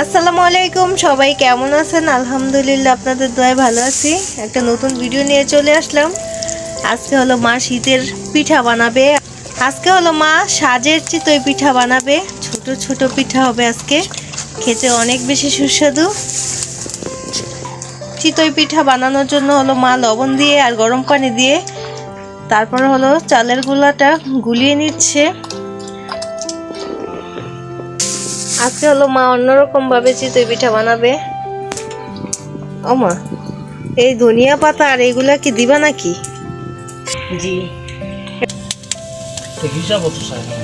আসসালামু আলাইকুম, সবাই কেমন আছেন? আলহামদুলিল্লাহ আপনাদের দোয়ায় ভালো আছি। একটা নতুন ভিডিও নিয়ে চলে আসলাম। আজকে হলো মা শীতের পিঠা বানাবে। আজকে হলো মা সাজের চিতই পিঠা বানাবে। ছোট ছোট পিঠা হবে আজকে, খেতে অনেক বেশি সুস্বাদু। চিতই পিঠা বানানোর জন্য হলো মা লবণ দিয়ে আর গরম পানি দিয়ে তারপর হলো চালের গুঁড়াটা গুলিয়ে নিচ্ছে। আজকে হলো মা অন্যরকম ভাবে চিতই পিঠা বানাবে। ও মা, এই ধনিয়া পাতা আর এগুলা কি দিবা নাকি? জি, হিসাব তো চাই না।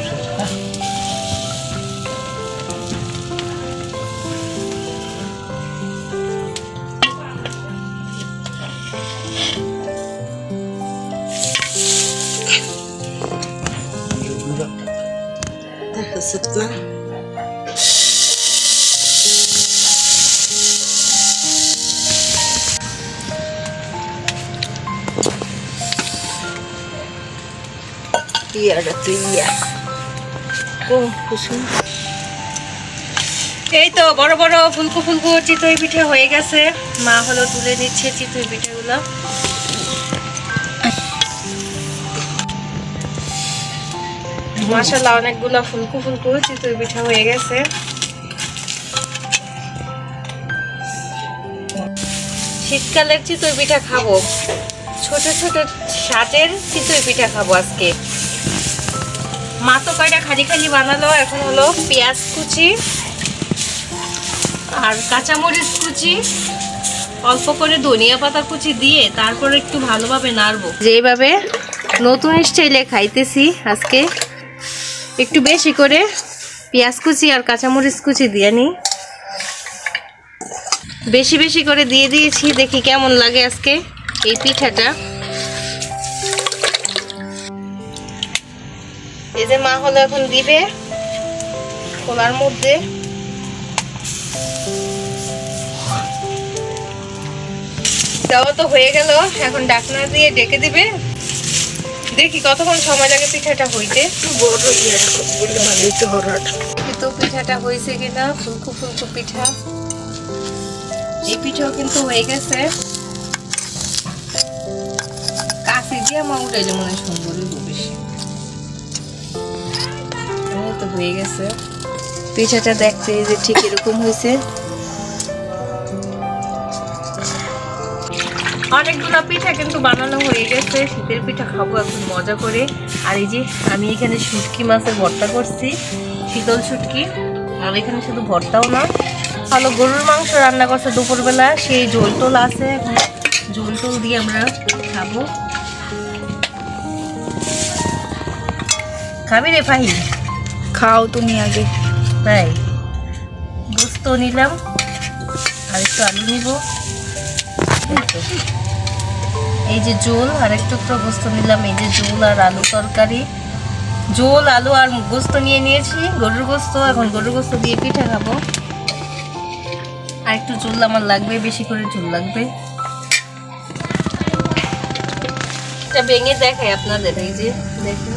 না এই তো বড় বড় ফুলকো ফুলকো চিতই পিঠা হয়ে গেছে। মা হলো তুলে নিচ্ছে চিতই পিঠাগুলো। মাশাআল্লাহ, অনেকগুলো ফুলকো ফুলকো চিতই পিঠা হয়ে গেছে। শীতকালের চিতই পিঠা খাবো, ছোট ছোট সাজের চিতই পিঠা খাবো আজকে। মা তো কয়টা খালি খালি বানালো। এখন হলো পেঁয়াজ কুচি আর কাঁচামরিচ কুচি, অল্প করে ধনিয়া পাতা কুচি দিয়ে তারপর একটু ভালোভাবে নাড়বো। যেভাবে নতুন স্টাইলে খাইতেছি আজকে, একটু বেশি করে পেঁয়াজ কুচি আর কাঁচামরিচ কুচি দিয়ে নিই। বেশি বেশি করে দিয়ে দিয়েছি, দেখি কেমন লাগে আজকে এই পিঠাটা। এই যে মা হলো এখন দিবে খোলার মধ্যে। দেওয়া তো হয়ে গেল, এখন ঢাকনা দিয়ে ঢেকে দিবে। দেখি কতক্ষণ সময় লাগে পিঠাটা হইতে। তো পিঠাটা হয়েছে কিনা, ফুলকো ফুলকো পিঠা। এই পিঠাও কিন্তু হয়ে গেছে। কাশি দিয়ে মা উঠাইলে মনে হয় সুন্দর বেশি। তো হয়ে গেছে পিঠাটা, দেখতে যে ঠিক এরকম হয়েছে। অনেকগুলো পিঠা কিন্তু বানানো হয়ে গেছে। শীতের পিঠা খাবো এখন মজা করে। আর এই যে আমি এখানে শুটকি মাছের ভর্তা করছি, শীতল শুটকি। আর এখানে শুধু ভর্তাও না, ভালো গরুর মাংস রান্না করছে দুপুরবেলা, সেই ঝোল টোল আছে। এখন ঝোল টোল দিয়ে আমরা খাবো। খাবি রে ফাহি? খাও তুমি আগে। তাই গোস্ত নিলাম আর একটু আলু নিব। এই যে ঝোল আর একটু গোস্ত নিলাম। এই যে ঝোল আর আলু তরকারি, ঝোল আলু আর গোস্ত নিয়ে নিয়েছি, গরুর গোস্ত। এখন গরুর গোস্ত দিয়ে পিঠা খাবো। আর একটু ঝোল আমার লাগবে, বেশি করে ঝোল লাগবে। এটা ভেঙে দেখাই আপনাদের, এই যে দেখুন।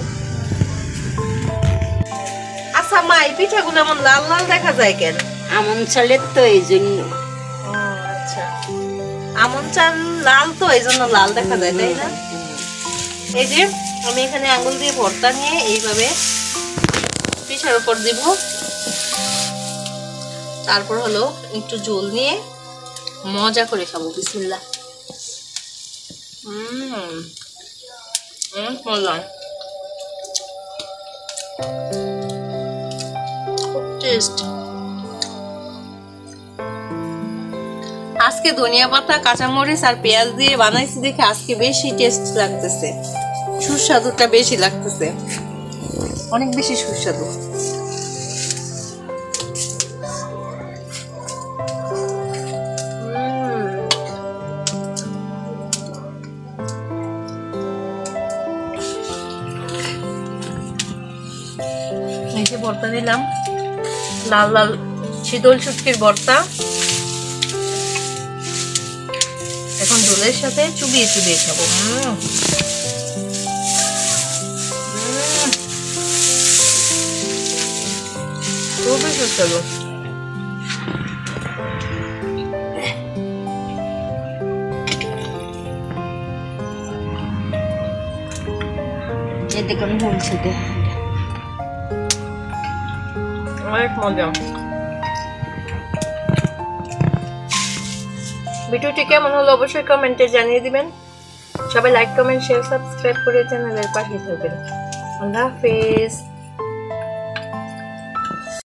আচ্ছা মা, এই পিঠাগুলো এমন লাল লাল দেখা যায় কেন? আমন চালের তো এই জন্য। আচ্ছা, আমন চাল লাল তো এই জন্য লাল দেখা যায়, তাই না? এই যে আমি এখানে আঙুল দিয়ে ভর্তা নিয়ে এইভাবে পিঠার উপর দিব। তারপর হলো একটু ঝোল নিয়ে মজা করে খাবো। বিসমিল্লাহ। মজা, খুব টেস্ট। আজকে ধনিয়া পাতা, কাঁচামরিচ আর পেঁয়াজ দিয়ে বানাইছি দেখে আজকে বেশি টেস্ট লাগতেছে, সুস্বাদুটা বেশি লাগতেছে, অনেক বেশি সুস্বাদু। এই যে ভর্তা দিলাম, লাল লাল শীতল শুটকির ভর্তা। এখন ঝোলের সাথে চুবিয়ে চুবিয়ে খাবো। খুবই সুস্বাদু। এই দেখুন বলছে দে অনেক মজা। ভিডিওটি কেমন হলো অবশ্যই কমেন্টে জানিয়ে দিবেন। সবাই লাইক কমেন্ট শেয়ার সাবস্ক্রাইব করে চ্যানেলের পাশে থাকবেন। আল্লাহ হাফেজ।